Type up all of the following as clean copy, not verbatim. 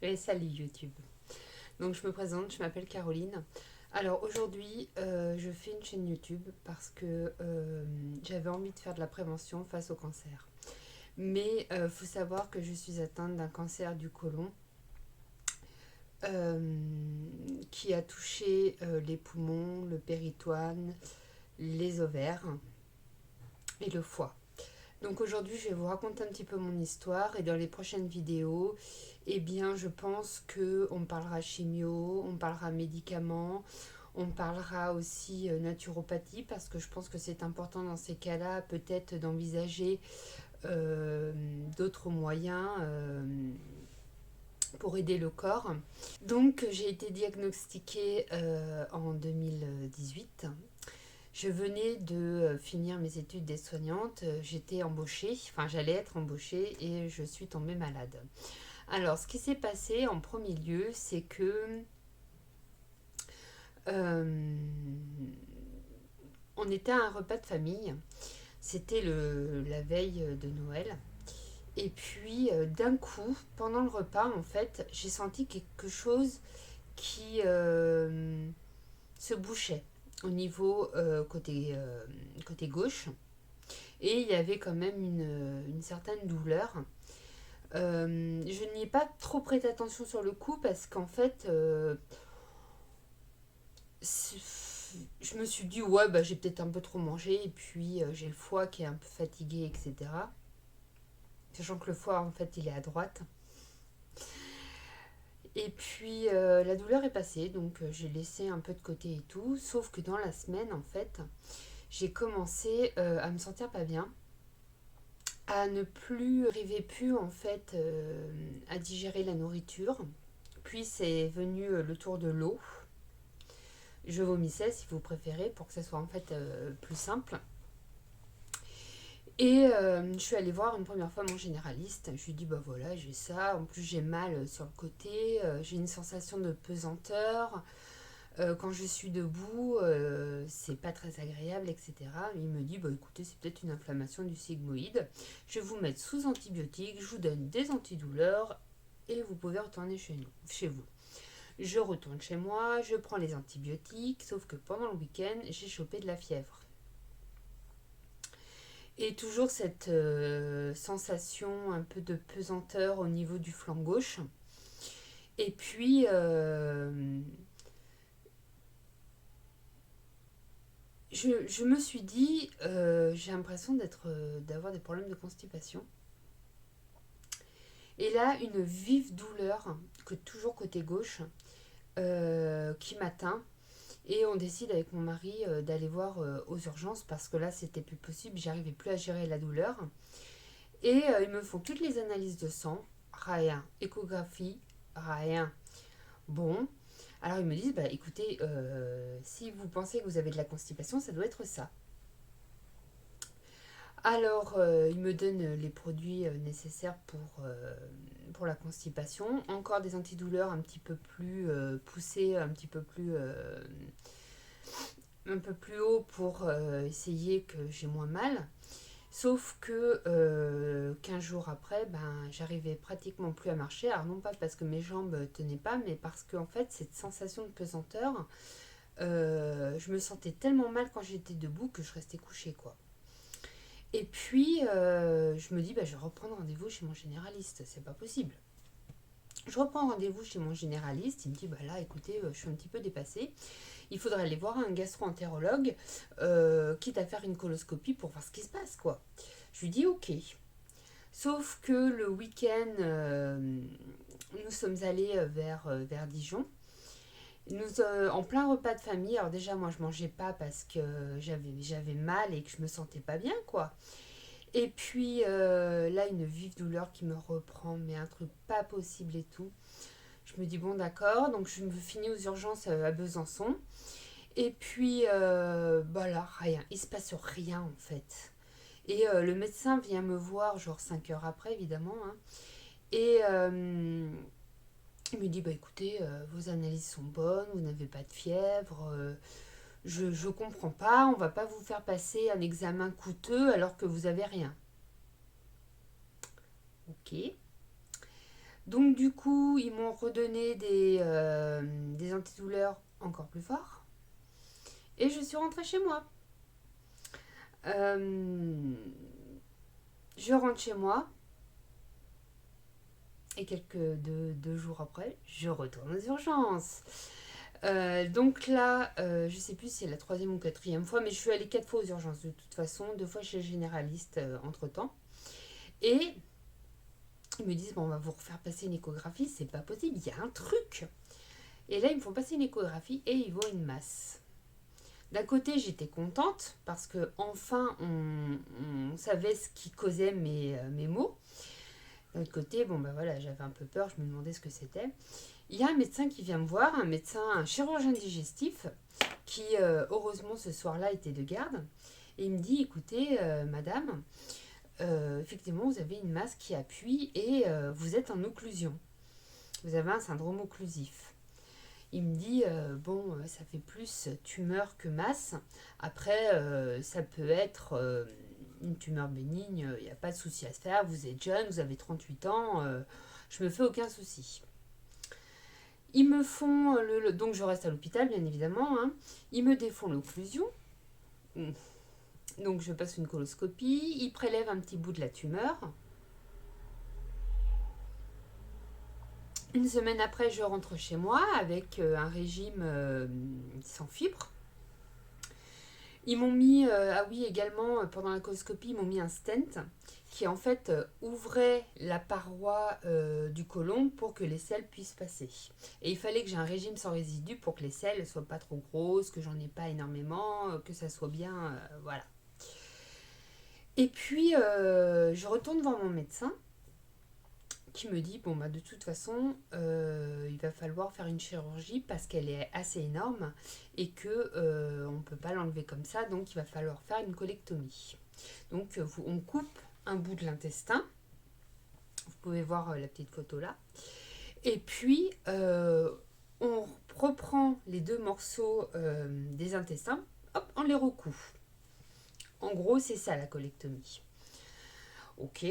Et salut YouTube. Donc je me présente, je m'appelle Caroline. Alors aujourd'hui, je fais une chaîne YouTube parce que j'avais envie de faire de la prévention face au cancer. Mais faut savoir que je suis atteinte d'un cancer du côlon euh, qui a touché les poumons, le péritoine, les ovaires et le foie. Donc aujourd'hui, je vais vous raconter un petit peu mon histoire et dans les prochaines vidéos, eh bien, je pense que on parlera chimio, on parlera médicaments, on parlera aussi naturopathie parce que je pense que c'est important dans ces cas-là peut-être d'envisager d'autres moyens pour aider le corps. Donc j'ai été diagnostiquée en 2018. Je venais de finir mes études d'aide-soignante, j'étais embauchée, enfin j'allais être embauchée et je suis tombée malade. Alors ce qui s'est passé en premier lieu, c'est que euh, on était à un repas de famille, c'était la veille de Noël, et puis d'un coup, pendant le repas, en fait, j'ai senti quelque chose qui se bouchait au niveau côté gauche. Et il y avait quand même une certaine douleur. Je n'y ai pas trop prêté attention sur le coup parce qu'en fait, je me suis dit, ouais, bah, j'ai peut-être un peu trop mangé et puis j'ai le foie qui est un peu fatigué, etc. Sachant que le foie, en fait, il est à droite. Et puis la douleur est passée, donc j'ai laissé un peu de côté et tout. Sauf que dans la semaine, en fait, j'ai commencé à me sentir pas bien, à ne plus arriver plus en fait à digérer la nourriture. Puis c'est venu le tour de l'eau. Je vomissais si vous préférez pour que ça soit en fait plus simple. Et je suis allée voir une première fois mon généraliste. Je lui ai dit bah voilà j'ai ça. En plus j'ai mal sur le côté. J'ai une sensation de pesanteur. Quand je suis debout, c'est pas très agréable, etc. Il me dit bah écoutez, c'est peut-être une inflammation du sigmoïde. Je vais vous mettre sous antibiotiques, je vous donne des antidouleurs et vous pouvez retourner chez vous. Je retourne chez moi, je prends les antibiotiques, sauf que pendant le week-end, j'ai chopé de la fièvre. Et toujours cette sensation un peu de pesanteur au niveau du flanc gauche. Et puis, je me suis dit, j'ai l'impression d'avoir des problèmes de constipation. Et là, une vive douleur, que toujours côté gauche, qui m'atteint. Et on décide avec mon mari d'aller voir aux urgences parce que là, c'était plus possible. J'arrivais plus à gérer la douleur. Et ils me font toutes les analyses de sang, rien. Échographie, rien. Bon. Alors ils me disent, bah écoutez, si vous pensez que vous avez de la constipation, ça doit être ça. Alors, il me donne les produits nécessaires pour la constipation. Encore des antidouleurs un petit peu plus poussés, un peu plus haut pour essayer que j'ai moins mal. Sauf que 15 jours après, ben, j'arrivais pratiquement plus à marcher. Alors non pas parce que mes jambes tenaient pas, mais parce que en fait, cette sensation de pesanteur, je me sentais tellement mal quand j'étais debout que je restais couchée, quoi. Et puis, je me dis, bah, je vais reprendre rendez-vous chez mon généraliste. C'est pas possible. Je reprends rendez-vous chez mon généraliste. Il me dit, bah là, écoutez, je suis un petit peu dépassée. Il faudrait aller voir un gastro-entérologue, quitte à faire une coloscopie pour voir ce qui se passe, quoi. Je lui dis, ok. Sauf que le week-end, nous sommes allés vers Dijon. En plein repas de famille, alors déjà moi je mangeais pas parce que j'avais mal et que je me sentais pas bien, quoi. Et puis là, une vive douleur qui me reprend, mais un truc pas possible et tout. Je me dis, bon, d'accord, donc je me finis aux urgences à Besançon. Et puis, bah là, rien. Il se passe rien, en fait. Et le médecin vient me voir, genre 5 heures après, évidemment. Hein. Et il me dit, bah écoutez, vos analyses sont bonnes, vous n'avez pas de fièvre. Je comprends pas, on va pas vous faire passer un examen coûteux alors que vous avez rien. Ok. Donc du coup, ils m'ont redonné des antidouleurs encore plus forts. Et je suis rentrée chez moi. Euh, je rentre chez moi. Et deux jours après, je retourne aux urgences. Donc là, je sais plus si c'est la troisième ou quatrième fois, mais je suis allée 4 fois aux urgences de toute façon, 2 fois chez le généraliste entre temps. Et ils me disent bon, on va vous refaire passer une échographie, c'est pas possible, il y a un truc. Et là, ils me font passer une échographie et ils voient une masse. D'un côté, j'étais contente parce que enfin on savait ce qui causait mes maux. D'un autre côté, bon ben voilà, j'avais un peu peur, je me demandais ce que c'était. Il y a un médecin qui vient me voir, un chirurgien digestif, qui heureusement ce soir-là était de garde. Et il me dit, écoutez, madame, effectivement vous avez une masse qui appuie et vous êtes en occlusion. Vous avez un syndrome occlusif. Il me dit, bon, ça fait plus tumeur que masse. Après, ça peut être une tumeur bénigne, il n'y a pas de souci à se faire. Vous êtes jeune, vous avez 38 ans, je me fais aucun souci. Ils me font, donc je reste à l'hôpital bien évidemment, hein. Ils me défont l'occlusion. Donc je passe une coloscopie, ils prélèvent un petit bout de la tumeur. Une semaine après, je rentre chez moi avec un régime sans fibres. Ils m'ont mis, ah oui, également, pendant la coloscopie, ils m'ont mis un stent qui en fait ouvrait la paroi du côlon pour que les selles puissent passer. Et il fallait que j'ai un régime sans résidus pour que les selles ne soient pas trop grosses, que j'en ai pas énormément, que ça soit bien, voilà. Et puis, je retourne voir mon médecin qui me dit bon bah de toute façon il va falloir faire une chirurgie parce qu'elle est assez énorme et que on peut pas l'enlever comme ça, donc il va falloir faire une colectomie. Donc on coupe un bout de l'intestin, vous pouvez voir la petite photo là, et puis on reprend les 2 morceaux des intestins, hop, on les recoue. En gros c'est ça la colectomie. Ok.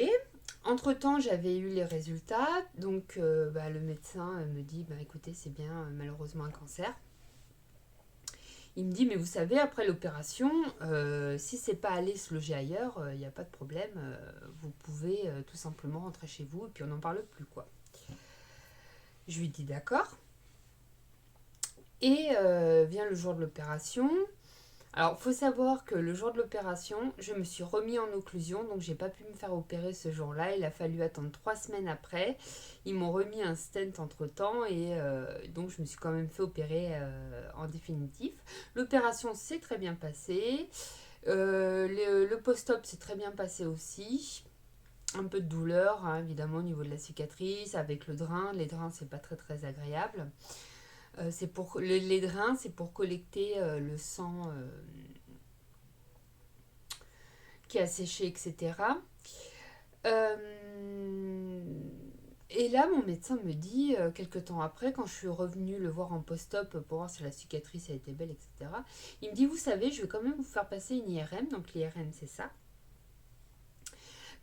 Entre-temps, j'avais eu les résultats, donc le médecin me dit, écoutez, c'est bien malheureusement un cancer. Il me dit, mais vous savez, après l'opération, si c'est pas aller se loger ailleurs, il n'y a pas de problème, vous pouvez tout simplement rentrer chez vous et puis on n'en parle plus, quoi. Je lui dis d'accord. Et vient le jour de l'opération. Alors, il faut savoir que le jour de l'opération, je me suis remis en occlusion, donc j'ai pas pu me faire opérer ce jour-là. Il a fallu attendre 3 semaines après. Ils m'ont remis un stent entre-temps et donc je me suis quand même fait opérer en définitif. L'opération s'est très bien passée. Le post-op s'est très bien passé aussi. Un peu de douleur, hein, évidemment, au niveau de la cicatrice, avec le drain. Les drains, c'est pas très très agréable. C'est pour les drains, c'est pour collecter le sang qui a séché, etc. Et là, mon médecin me dit, quelques temps après, quand je suis revenue le voir en post-op pour voir si la cicatrice a été belle, etc., il me dit, vous savez, je vais quand même vous faire passer une IRM, donc l'IRM c'est ça,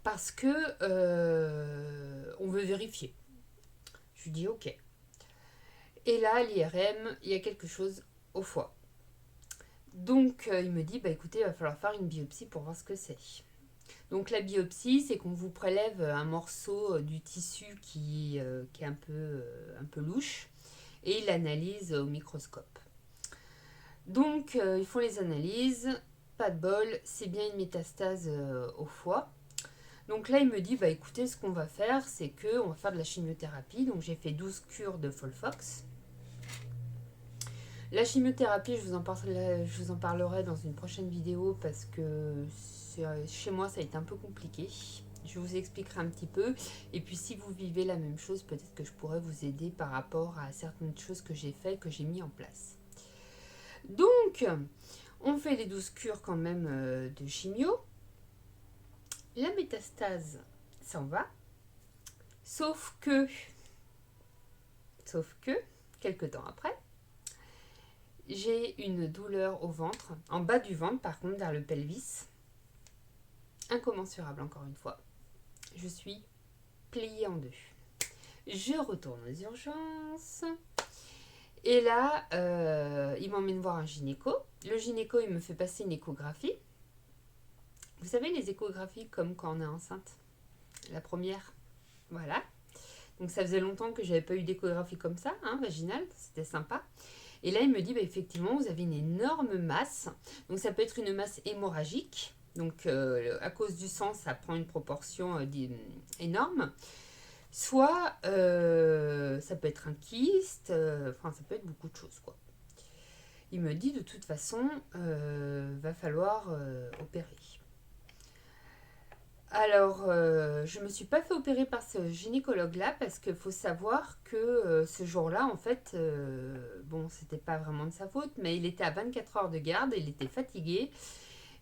parce que on veut vérifier. Je lui dis, ok. Et là, l'IRM, il y a quelque chose au foie. Donc, il me dit, écoutez, il va falloir faire une biopsie pour voir ce que c'est. Donc, la biopsie, c'est qu'on vous prélève un morceau du tissu qui est un peu louche et il l'analyse au microscope. Donc, ils font les analyses, pas de bol, c'est bien une métastase au foie. Donc là, il me dit, écoutez, ce qu'on va faire, c'est qu'on va faire de la chimiothérapie. Donc, j'ai fait 12 cures de Folfox. La chimiothérapie, je vous en parlerai dans une prochaine vidéo parce que chez moi, ça a été un peu compliqué. Je vous expliquerai un petit peu. Et puis, si vous vivez la même chose, peut-être que je pourrais vous aider par rapport à certaines choses que j'ai faites, que j'ai mis en place. Donc, on fait les 12 cures quand même de chimio. La métastase s'en va. Sauf que, quelques temps après, j'ai une douleur au ventre, en bas du ventre par contre, vers le pelvis. Incommensurable encore une fois. Je suis pliée en deux. Je retourne aux urgences. Et là, il m'emmène voir un gynéco. Le gynéco, il me fait passer une échographie. Vous savez, les échographies comme quand on est enceinte. La première. Voilà. Donc ça faisait longtemps que j'avais pas eu d'échographie comme ça, hein, vaginale. C'était sympa. Et là, il me dit, bah, effectivement, vous avez une énorme masse. Donc ça peut être une masse hémorragique. Donc à cause du sang, ça prend une proportion énorme. Soit ça peut être un kyste, enfin ça peut être beaucoup de choses quoi. Il me dit de toute façon, va falloir opérer. Alors, je me suis pas fait opérer par ce gynécologue-là parce qu'il faut savoir que ce jour-là, en fait, bon, c'était pas vraiment de sa faute, mais il était à 24 heures de garde, il était fatigué.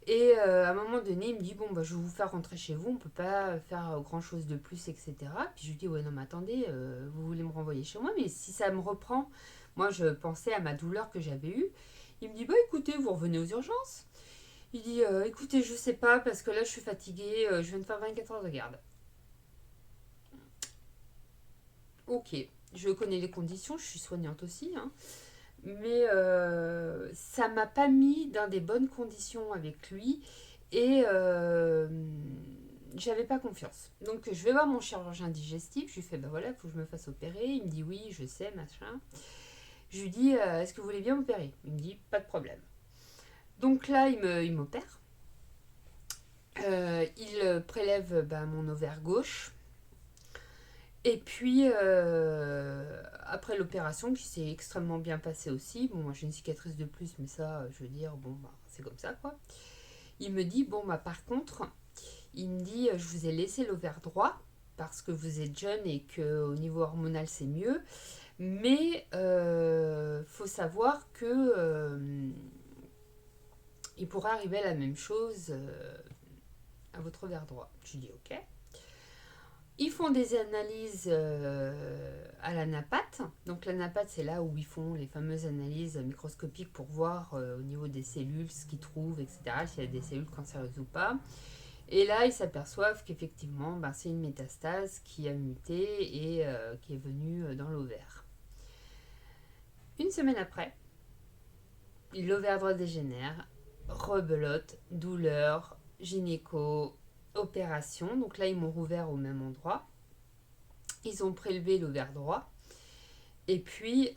Et à un moment donné, il me dit, bon, bah, je vais vous faire rentrer chez vous, on peut pas faire grand-chose de plus, etc. Puis je lui dis, ouais, non, mais attendez, vous voulez me renvoyer chez moi, mais si ça me reprend, moi, je pensais à ma douleur que j'avais eue. Il me dit, bah, écoutez, vous revenez aux urgences. Il dit, écoutez, je sais pas, parce que là, je suis fatiguée, je viens de faire 24 heures de garde. Ok, je connais les conditions, je suis soignante aussi, hein. Mais ça m'a pas mis dans des bonnes conditions avec lui et j'avais pas confiance. Donc je vais voir mon chirurgien digestif, je lui fais bah voilà, il faut que je me fasse opérer. Il me dit oui, je sais, machin. Je lui dis est-ce que vous voulez bien m'opérer? Il me dit pas de problème. Donc là, il m'opère. Il prélève bah, mon ovaire gauche. Et puis, après l'opération, qui s'est extrêmement bien passée aussi, bon, moi j'ai une cicatrice de plus, mais ça, je veux dire, bon, bah, c'est comme ça, quoi. Il me dit, bon, bah, par contre, il me dit, je vous ai laissé l'ovaire droit, parce que vous êtes jeune et qu'au niveau hormonal, c'est mieux. Mais, faut savoir que il pourrait arriver la même chose à votre ovaire droit. Je dis, ok. Ils font des analyses à la NAPAT. Donc la NAPAT, c'est là où ils font les fameuses analyses microscopiques pour voir au niveau des cellules ce qu'ils trouvent, etc., s'il y a des cellules cancéreuses ou pas. Et là, ils s'aperçoivent qu'effectivement, ben, c'est une métastase qui a muté et qui est venue dans l'ovaire. Une semaine après, l'ovaire droit dégénère, rebelote, douleur, gynéco, opération. Donc là, ils m'ont rouvert au même endroit. Ils ont prélevé l'ovaire droit. Et puis, ils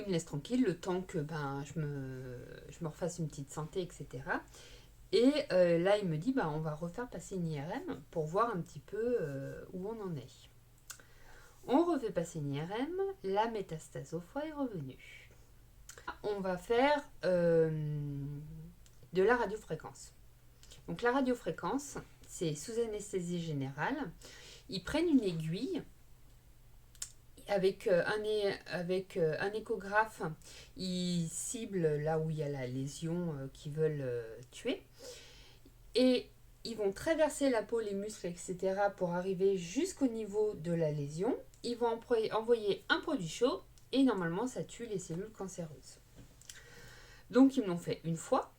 me laissent tranquille le temps que ben, je me refasse une petite santé, etc. Et là, il me dit, ben, on va refaire passer une IRM pour voir un petit peu où on en est. On refait passer une IRM, la métastase au foie est revenue. On va faire de la radiofréquence. Donc la radiofréquence, c'est sous anesthésie générale. Ils prennent une aiguille avec un échographe, ils ciblent là où il y a la lésion qu'ils veulent tuer. Et ils vont traverser la peau, les muscles, etc. pour arriver jusqu'au niveau de la lésion. Ils vont envoyer un produit chaud et normalement ça tue les cellules cancéreuses. Donc ils me l'ont fait une fois.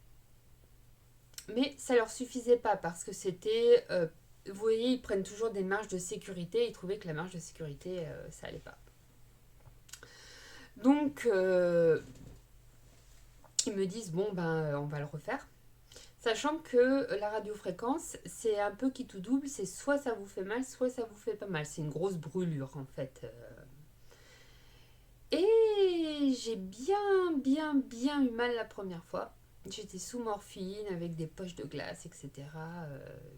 Mais ça leur suffisait pas parce que c'était... vous voyez, ils prennent toujours des marges de sécurité. Ils trouvaient que la marge de sécurité, ça allait pas. Donc, ils me disent, bon, ben, on va le refaire. Sachant que la radiofréquence, c'est un peu qui tout double. C'est soit ça vous fait mal, soit ça vous fait pas mal. C'est une grosse brûlure, en fait. Et j'ai bien eu mal la première fois. J'étais sous morphine avec des poches de glace, etc.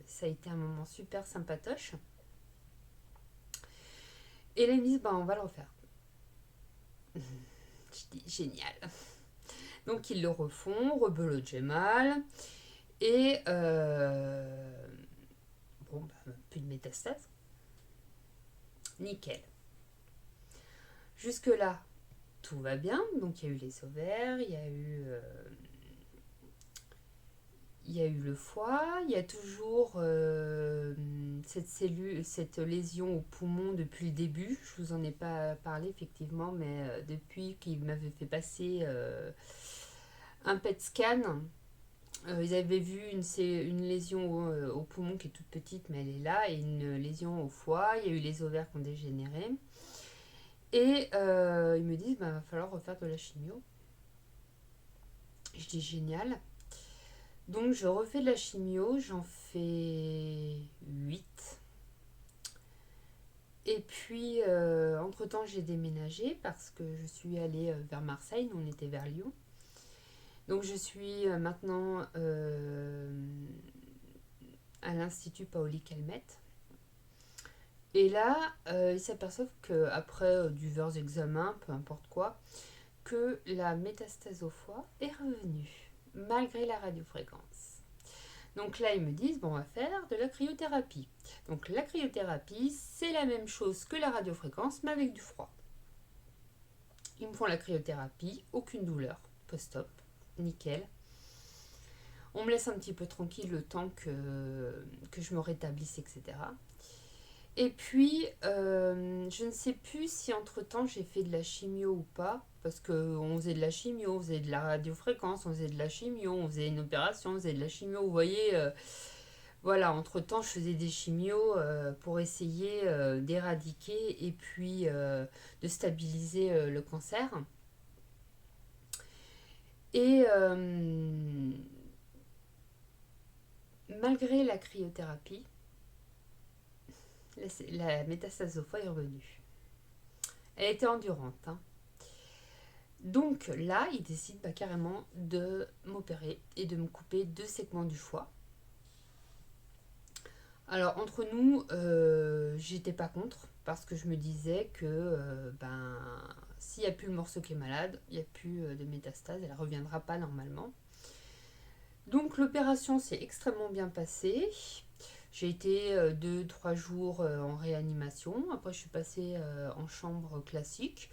Ça a été un moment super sympatoche. Et là, ils me disent, bah, on va le refaire. Je dis, génial. Donc, ils le refont, rebelote, j'ai mal. Et, bon, bah, plus de métastase. Nickel. Jusque-là, tout va bien. Donc, il y a eu les ovaires, il y a eu le foie, il y a toujours cette lésion au poumon depuis le début. Je vous en ai pas parlé effectivement, mais depuis qu'il m'avait fait passer un PET scan, Ils avaient vu une lésion au poumon qui est toute petite, mais elle est là, et une lésion au foie. Il y a eu les ovaires qui ont dégénéré. Et ils me disent, bah, il va falloir refaire de la chimio. Je dis génial. Donc je refais de la chimio, j'en fais 8. Et puis, entre-temps, j'ai déménagé parce que je suis allée vers Marseille, nous on était vers Lyon. Donc je suis maintenant à l'Institut Paoli Calmette. Et là, ils s'aperçoivent qu'après divers examens, peu importe quoi, que la métastase au foie est revenue, malgré la radiofréquence. Donc là, ils me disent, bon, on va faire de la cryothérapie. Donc la cryothérapie, c'est la même chose que la radiofréquence, mais avec du froid. Ils me font la cryothérapie, aucune douleur, post-op, nickel. On me laisse un petit peu tranquille le temps que je me rétablisse, etc. Et puis, je ne sais plus si entre-temps j'ai fait de la chimio ou pas, parce qu'on faisait de la chimio, on faisait de la radiofréquence, on faisait de la chimio, on faisait une opération, on faisait de la chimio, vous voyez. Voilà, entre-temps, je faisais des chimios pour essayer d'éradiquer et puis de stabiliser le cancer. Et malgré la cryothérapie, la métastase au foie est revenue. Elle était endurante, hein. Donc là, ils décident carrément de m'opérer et de me couper 2 segments du foie. Alors entre nous, j'étais pas contre parce que je me disais que s'il n'y a plus le morceau qui est malade, il n'y a plus de métastase, elle ne reviendra pas normalement. Donc l'opération s'est extrêmement bien passée. J'ai été 2-3 jours en réanimation. Après, je suis passée en chambre classique.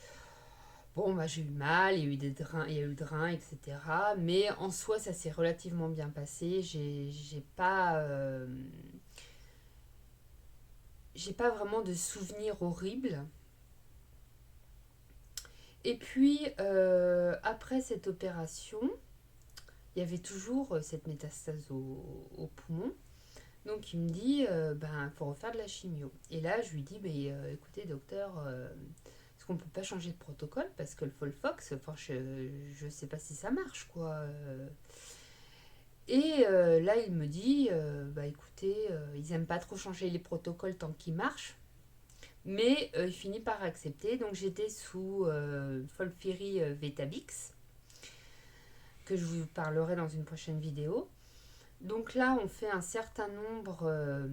Bon, j'ai eu mal, il y a eu des drains, il y a eu le drain, etc. Mais en soi, ça s'est relativement bien passé. J'ai pas vraiment de souvenirs horribles. Et puis, après cette opération, il y avait toujours cette métastase au poumon. Donc, il me dit, faut refaire de la chimio. Et là, je lui dis, mais écoutez, docteur, est-ce qu'on peut pas changer de protocole? Parce que le Folfox, enfin, je sais pas si ça marche, quoi. Et là, il me dit, écoutez, ils aiment pas trop changer les protocoles tant qu'ils marchent. Mais il finit par accepter. Donc j'étais sous Folfiri Vetabix, que je vous parlerai dans une prochaine vidéo. Donc là, on fait un certain nombre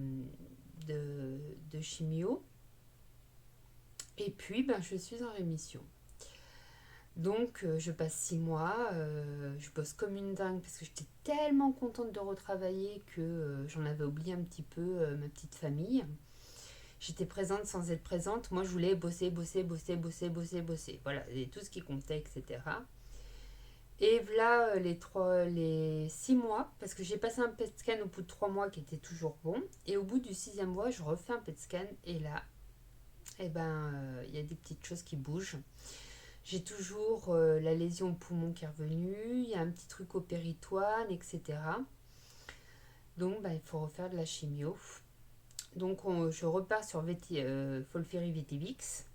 de chimio. Et puis, je suis en rémission. Donc, je passe 6 mois. Je bosse comme une dingue parce que j'étais tellement contente de retravailler que j'en avais oublié un petit peu ma petite famille. J'étais présente sans être présente. Moi, je voulais bosser. Voilà, et tout ce qui comptait, etc. Et voilà les 6 mois, parce que j'ai passé un PET scan au bout de 3 mois qui était toujours bon. Et au bout du 6e mois, je refais un PET scan. Et là, il y a des petites choses qui bougent. J'ai toujours la lésion au poumon qui est revenue. Il y a un petit truc au péritoine, etc. Donc, il faut refaire de la chimio. Donc je repars sur Folfiri Vetivix.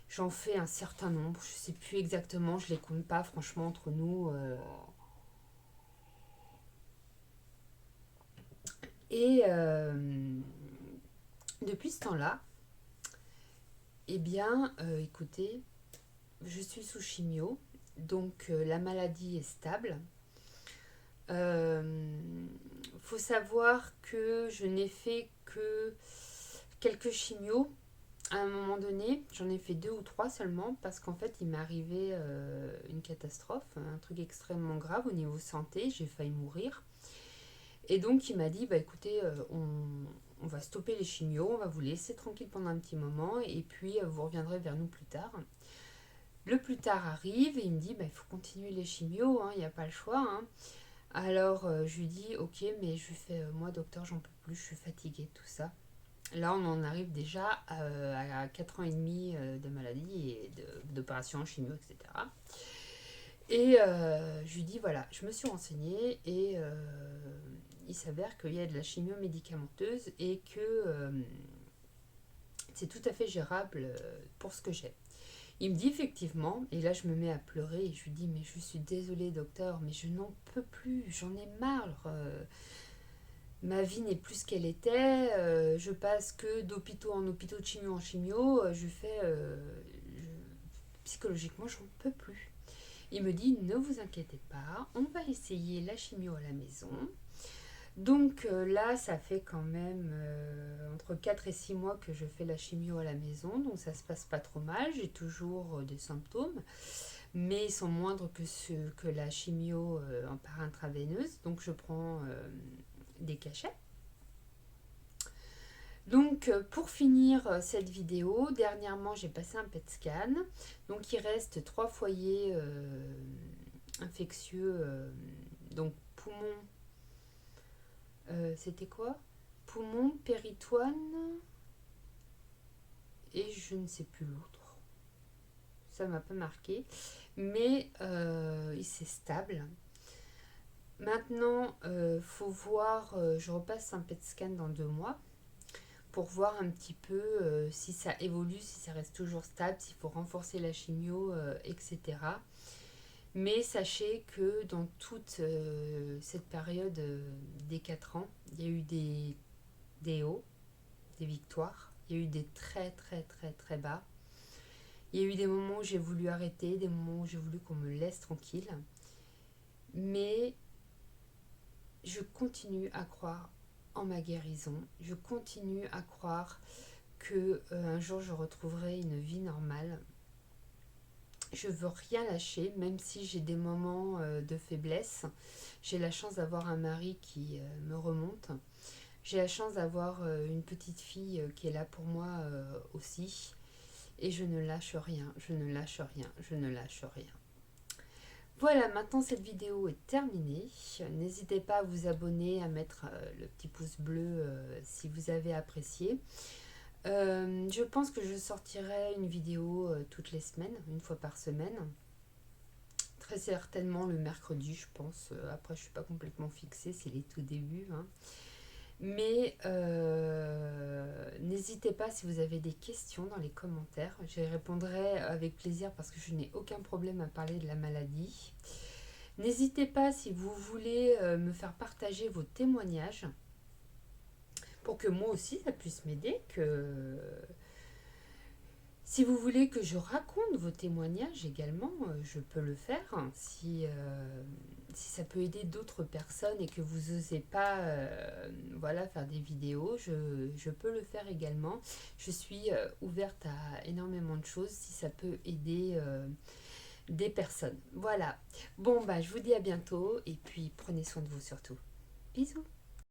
J'en fais un certain nombre, je sais plus exactement, je les compte pas franchement entre nous. Et depuis ce temps-là, écoutez, je suis sous chimio, donc la maladie est stable. Faut savoir que je n'ai fait que quelques chimios. À un moment donné, j'en ai fait 2 ou 3 seulement parce qu'en fait, il m'est arrivé une catastrophe, un truc extrêmement grave au niveau santé. J'ai failli mourir. Et donc, il m'a dit, écoutez, on va stopper les chimios, on va vous laisser tranquille pendant un petit moment et puis vous reviendrez vers nous plus tard. Le plus tard arrive et il me dit, il faut continuer les chimios, il n'y a pas le choix. Alors, je lui dis, ok, mais je lui fais, moi, docteur, j'en peux plus, je suis fatiguée, tout ça. Là, on en arrive déjà à 4 ans et demi de maladie et d'opération en chimio, etc. Et je lui dis, voilà, je me suis renseignée et il s'avère qu'il y a de la chimio médicamenteuse et que c'est tout à fait gérable pour ce que j'ai. Il me dit effectivement, et là je me mets à pleurer et je lui dis, mais je suis désolée docteur, mais je n'en peux plus, j'en ai marre. Ma vie n'est plus ce qu'elle était, je passe que d'hôpitaux en hôpitaux, de chimio en chimio, psychologiquement j'en peux plus. Il me dit, ne vous inquiétez pas, on va essayer la chimio à la maison. Donc là, ça fait quand même entre 4 et 6 mois que je fais la chimio à la maison, donc ça se passe pas trop mal, j'ai toujours des symptômes, mais ils sont moindres que ceux que la chimio en par intraveineuse, donc je prends des cachets. Donc pour finir cette vidéo, dernièrement j'ai passé un PET scan, donc il reste 3 foyers infectieux, donc poumon, c'était quoi? Poumon, péritoine et je ne sais plus l'autre. Ça m'a pas marqué, mais c'est stable. Maintenant, faut voir, je repasse un PET scan dans 2 mois pour voir un petit peu si ça évolue, si ça reste toujours stable, s'il faut renforcer la chimio, etc. Mais sachez que dans toute cette période des 4 ans, il y a eu des hauts, des victoires, il y a eu des très très très très bas. Il y a eu des moments où j'ai voulu arrêter, des moments où j'ai voulu qu'on me laisse tranquille. Mais je continue à croire en ma guérison. Je continue à croire que un jour je retrouverai une vie normale. Je veux rien lâcher, même si j'ai des moments de faiblesse. J'ai la chance d'avoir un mari qui me remonte. J'ai la chance d'avoir une petite fille qui est là pour moi aussi. Et je ne lâche rien, je ne lâche rien, je ne lâche rien. Voilà, maintenant cette vidéo est terminée. N'hésitez pas à vous abonner, à mettre le petit pouce bleu si vous avez apprécié. Je pense que je sortirai une vidéo toutes les semaines, une fois par semaine. Très certainement le mercredi, je pense. Après, je ne suis pas complètement fixée, c'est les tout débuts. Hein. Mais n'hésitez pas si vous avez des questions dans les commentaires. Je répondrai avec plaisir parce que je n'ai aucun problème à parler de la maladie. N'hésitez pas si vous voulez me faire partager vos témoignages pour que moi aussi ça puisse m'aider. Si vous voulez que je raconte vos témoignages également, je peux le faire. Si ça peut aider d'autres personnes et que vous n'osez pas faire des vidéos, je peux le faire également. Je suis ouverte à énormément de choses si ça peut aider des personnes. Voilà. Bon, je vous dis à bientôt et puis prenez soin de vous surtout. Bisous.